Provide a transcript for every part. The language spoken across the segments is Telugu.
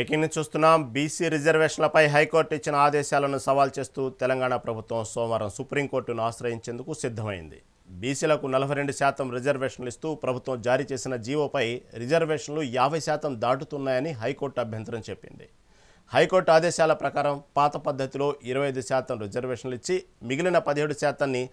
బ్రేకింగ్ న్యూస్ చూస్తున్నాం. బీసీ రిజర్వేషన్లపై హైకోర్టు ఇచ్చిన ఆదేశాలను సవాల్ చేస్తూ తెలంగాణ ప్రభుత్వం సోమవారం సుప్రీంకోర్టును ఆశ్రయించేందుకు సిద్ధమైంది. బీసీలకు 42% రిజర్వేషన్లు ఇస్తూ ప్రభుత్వం జారీ చేసిన జీవోపై రిజర్వేషన్లు 50% దాటుతున్నాయని హైకోర్టు అభ్యంతరం చెప్పింది. హైకోర్టు ఆదేశాల ప్రకారం పాత పద్ధతిలో 25% రిజర్వేషన్లు ఇచ్చి మిగిలిన 17%ని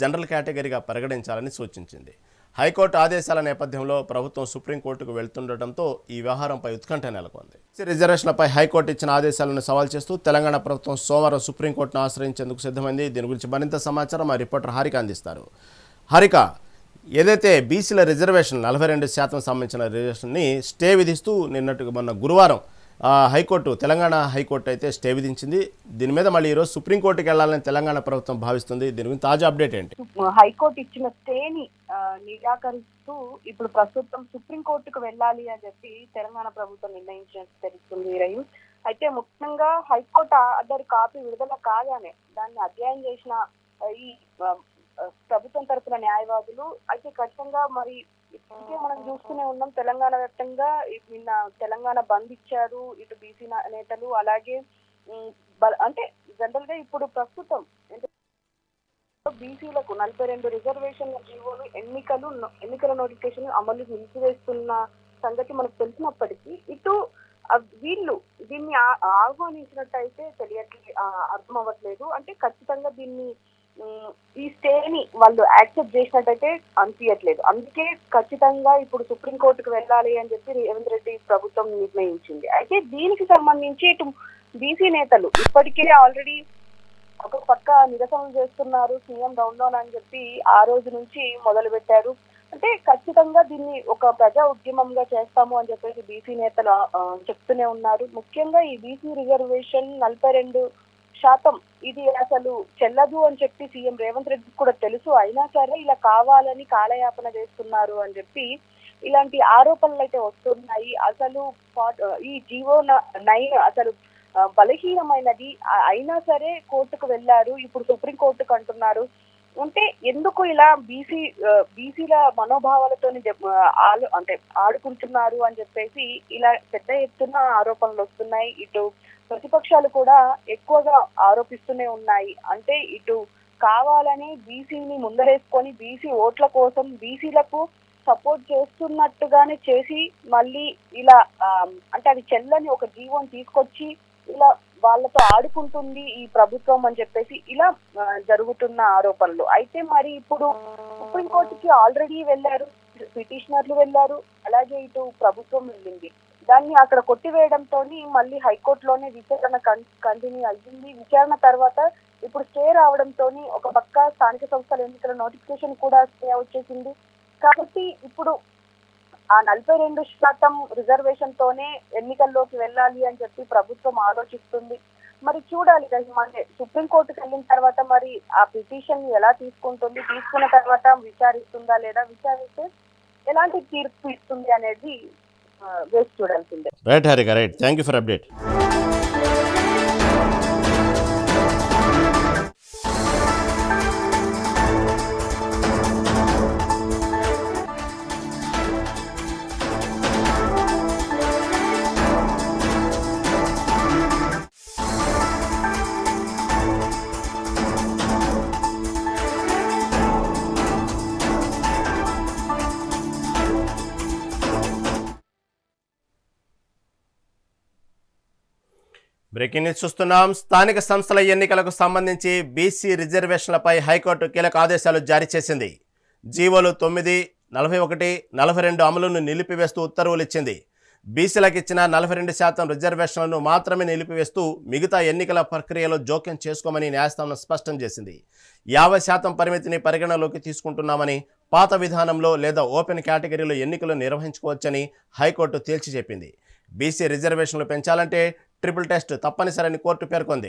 జనరల్ కేటగిరీగా పరిగణించాలని సూచించింది. హైకోర్టు ఆదేశాల నేపథ్యంలో ప్రభుత్వం సుప్రీంకోర్టుకు వెళ్తుండటంతో ఈ వ్యవహారంపై ఉత్కంఠ నెలకొంది. రిజర్వేషన్లపై హైకోర్టు ఇచ్చిన ఆదేశాలను సవాల్ చేస్తూ తెలంగాణ ప్రభుత్వం సోమవారం సుప్రీంకోర్టును ఆశ్రయించేందుకు సిద్ధమైంది. దీని గురించి మరింత సమాచారం మా రిపోర్టర్ హారిక అందిస్తారు. హారిక, ఏదైతే బీసీల రిజర్వేషన్ 42% సంబంధించిన రిజర్వేషన్ని స్టే విధిస్తూ మొన్న గురువారం తెలంగాణ హైకోర్టు అయితే స్టే విధించింది. దీని మీద మళ్ళీ ఈరోజు సుప్రీంకోర్టుకి వెళ్లాలని తెలంగాణ ప్రభుత్వం భావిస్తుంది. దీని గురించి తాజా అప్డేట్ ఏంటి? హైకోర్టు ఇచ్చిన స్టేని నిరాకరిస్తూ ఇప్పుడు ప్రస్తుతం సుప్రీంకోర్టుకు వెళ్ళాలి అని చెప్పి తెలంగాణ ప్రభుత్వం నిర్ణయించినట్టు తెలుస్తుంది. రహీం, అయితే ముఖ్యంగా హైకోర్టు ఆర్డర్ కాపీ విడుదల కాగానే దాన్ని అధ్యయనం చేసిన ఈ ప్రభుత్వం తరపున న్యాయవాదులు అయితే ఖచ్చితంగా మరి ఇప్పటికే మనం చూస్తూనే ఉన్నాం, తెలంగాణ వ్యాప్తంగా నిన్న తెలంగాణ బంద్ ఇచ్చారు ఇటు బీసీ నేతలు. అలాగే అంటే జనరల్ గా ఇప్పుడు ప్రస్తుతం బీసీలకు 42 రిజర్వేషన్ల జీవోలు ఎన్నికల నోటిఫికేషన్ అమలు నిలిపివేస్తున్న సంగతి మనకు తెలిసినప్పటికీ ఇటు వీళ్ళు దీన్ని ఆహ్వానించినట్టయితే అర్థం అవ్వట్లేదు. అంటే ఖచ్చితంగా దీన్ని ఈ స్టేని వాళ్ళు యాక్సెప్ట్ చేసినట్టయితే అనిపించట్లేదు. అందుకే ఖచ్చితంగా ఇప్పుడు సుప్రీంకోర్టుకు వెళ్ళాలి అని చెప్పి రేవంత్ రెడ్డి ప్రభుత్వం నిర్ణయించింది. అయితే దీనికి సంబంధించి ఇటు బీసీ నేతలు ఇప్పటికే ఆల్రెడీ ఒక పక్క నిరసనలు చేస్తున్నారు. సీఎం డౌన్ డౌన్ అని చెప్పి ఆ రోజు నుంచి మొదలు పెట్టారు. అంటే ఖచ్చితంగా దీన్ని ఒక ప్రజా ఉద్యమంగా చేస్తాము అని చెప్పేసి బీసీ నేతలు చెప్తూనే ఉన్నారు. ముఖ్యంగా ఈ బీసీ రిజర్వేషన్ 42% ఇది అసలు చెల్లదు అని చెప్పి సీఎం రేవంత్ రెడ్డి కూడా తెలుసు. అయినా సరే ఇలా కావాలని కాలయాపన చేస్తున్నారు అని చెప్పి ఇలాంటి ఆరోపణలు అయితే వస్తున్నాయి. అసలు ఈ జీవో 9 అసలు బలహీనమైనది అయినా సరే కోర్టుకు వెళ్ళారు. ఇప్పుడు సుప్రీంకోర్టుకు అంటున్నారు. అంటే ఎందుకు ఇలా బీసీల మనోభావాలతో అంటే ఆడుకుంటున్నారు అని చెప్పేసి ఇలా పెద్ద ఎత్తున ఆరోపణలు వస్తున్నాయి. ఇటు ప్రతిపక్షాలు కూడా ఎక్కువగా ఆరోపిస్తూనే ఉన్నాయి. అంటే ఇటు కావాలని బీసీని ముందరేసుకొని బీసీ ఓట్ల కోసం బీసీలకు సపోర్ట్ చేస్తున్నట్టుగానే చేసి మళ్ళీ ఇలా అంటే అది చెల్లని ఒక జీవోని తీసుకొచ్చి ఇలా వాళ్ళతో ఆడుకుంటుంది ఈ ప్రభుత్వం అని చెప్పేసి ఇలా జరుగుతున్న ఆరోపణలు. అయితే మరి ఇప్పుడు సుప్రీంకోర్టుకి ఆల్రెడీ వెళ్ళారు, పిటిషనర్లు వెళ్ళారు, అలాగే ఇటు ప్రభుత్వం వెళ్ళింది. దాన్ని అక్కడ కొట్టివేయడంతో మళ్ళీ హైకోర్టులోనే విచారణ కంటిన్యూ అయ్యింది. విచారణ తర్వాత ఇప్పుడు స్టే రావడంతో ఒక పక్క స్థానిక సంస్థల ఎన్నికల నోటిఫికేషన్ కూడా స్టే వచ్చేసింది. కాబట్టి ఇప్పుడు ఆ 42% రిజర్వేషన్ తోనే ఎన్నికల్లోకి వెళ్ళాలి అని చెప్పి ప్రభుత్వం ఆలోచిస్తుంది. మరి చూడాలి అంటే సుప్రీంకోర్టుకు వెళ్ళిన తర్వాత మరి ఆ పిటిషన్ ఎలా తీసుకుంటుంది, తీసుకున్న తర్వాత విచారిస్తుందా లేదా, విచారిస్తే ఎలాంటి తీర్పు ఇస్తుంది అనేది వేసి చూడాల్సిందే. Right Harika, right. Thank you for update. Breaking news చూస్తున్నాం. స్థానిక సంస్థల ఎన్నికలకు సంబంధించి బీసీ రిజర్వేషన్లపై హైకోర్టు కీలక ఆదేశాలు జారీ చేసింది. జీవోలు 9, 41, 42 అమలును నిలిపివేస్తూ ఉత్తర్వులు ఇచ్చింది. బీసీలకు ఇచ్చిన 42% రిజర్వేషన్లను మాత్రమే నిలిపివేస్తూ మిగతా ఎన్నికల ప్రక్రియలో జోక్యం చేసుకోమని న్యాయస్థానం స్పష్టం చేసింది. 50% పరిమితిని పరిగణలోకి తీసుకుంటున్నామని, పాత విధానంలో లేదా ఓపెన్ కేటగిరీలో ఎన్నికలు నిర్వహించుకోవచ్చని హైకోర్టు తేల్చి చెప్పింది. బీసీ రిజర్వేషన్లు పెంచాలంటే ట్రిపుల్ టెస్ట్ తప్పనిసరని కోర్టు పేర్కొంది.